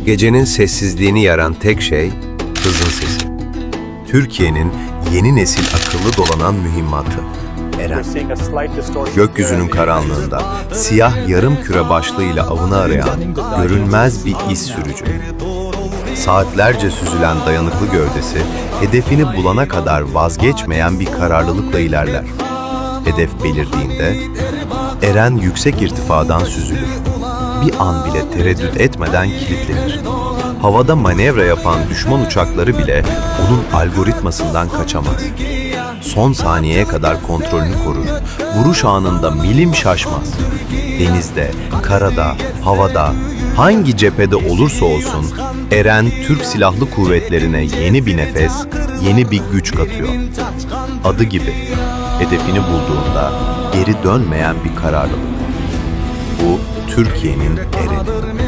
Gecenin sessizliğini yaran tek şey hızın sesi. Türkiye'nin yeni nesil akıllı dolanan mühimmatı. Eren. Gökyüzünün karanlığında siyah yarım küre başlığıyla avını arayan görünmez bir iz sürücü. Saatlerce süzülen dayanıklı gövdesi, hedefini bulana kadar vazgeçmeyen bir kararlılıkla ilerler. Hedef belirdiğinde, Eren yüksek irtifadan süzülür. Bir an bile tereddüt etmeden kilitlenir. Havada manevra yapan düşman uçakları bile onun algoritmasından kaçamaz. Son saniyeye kadar kontrolünü korur. Vuruş anında milim şaşmaz. Denizde, karada, havada, hangi cephede olursa olsun Eren Türk Silahlı Kuvvetlerine yeni bir nefes, yeni bir güç katıyor. Adı gibi, hedefini bulduğunda geri dönmeyen bir kararlılık. Bu Türkiye'nin Ereni.